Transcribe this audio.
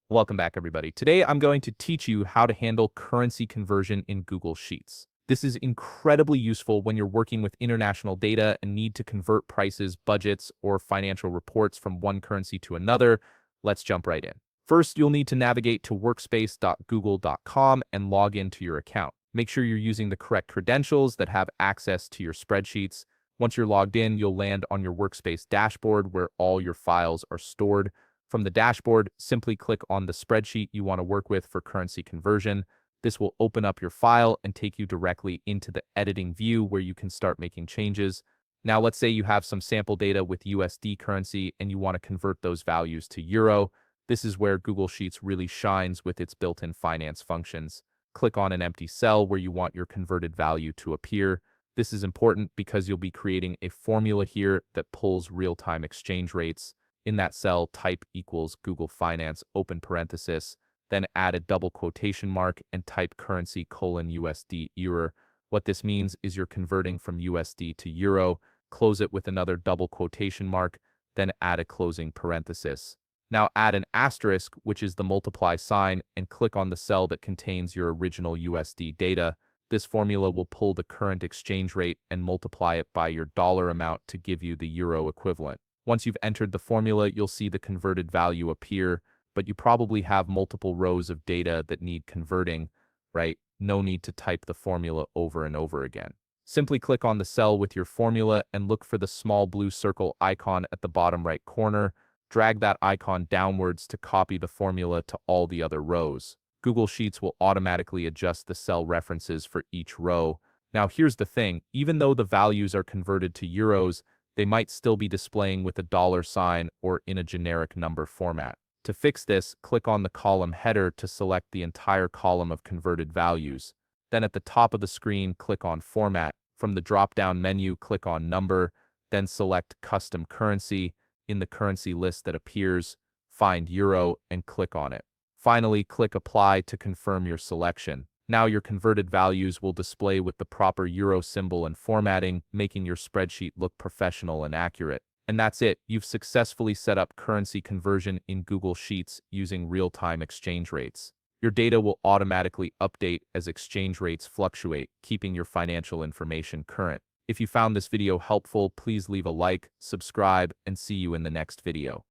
Welcome back, everybody. Today, I'm going to teach you how to handle currency conversion in Google Sheets. This is incredibly useful when you're working with international data and need to convert prices, budgets, or financial reports from one currency to another. Let's jump right in. First, you'll need to navigate to workspace.google.com and log into your account. Make sure you're using the correct credentials that have access to your spreadsheets. Once you're logged in, you'll land on your Workspace dashboard where all your files are stored. From the dashboard, simply click on the spreadsheet you want to work with for currency conversion. This will open up your file and take you directly into the editing view where you can start making changes. Now, let's say you have some sample data with USD currency and you want to convert those values to euro. This is where Google Sheets really shines with its built-in finance functions. Click on an empty cell where you want your converted value to appear. This is important because you'll be creating a formula here that pulls real-time exchange rates. In that cell, type equals Google Finance, open parenthesis, then add a double quotation mark and type currency : USD euro. What this means is you're converting from USD to euro, close it with another double quotation mark, then add a closing parenthesis. Now add an asterisk, which is the multiply sign, and click on the cell that contains your original USD data. This formula will pull the current exchange rate and multiply it by your dollar amount to give you the euro equivalent. Once you've entered the formula, you'll see the converted value appear, but you probably have multiple rows of data that need converting, right? No need to type the formula over and over again. Simply click on the cell with your formula and look for the small blue circle icon at the bottom right corner. Drag that icon downwards to copy the formula to all the other rows. Google Sheets will automatically adjust the cell references for each row. Now here's the thing, even though the values are converted to euros, they might still be displaying with a dollar sign or in a generic number format. To fix this, click on the column header to select the entire column of converted values. Then at the top of the screen, click on Format. From the drop-down menu, click on Number, then select Custom Currency. In the currency list that appears, find Euro and click on it. Finally, click Apply to confirm your selection. Now your converted values will display with the proper euro symbol and formatting, making your spreadsheet look professional and accurate. And that's it. You've successfully set up currency conversion in Google Sheets using real-time exchange rates. Your data will automatically update as exchange rates fluctuate, keeping your financial information current. If you found this video helpful, please leave a like, subscribe, and see you in the next video.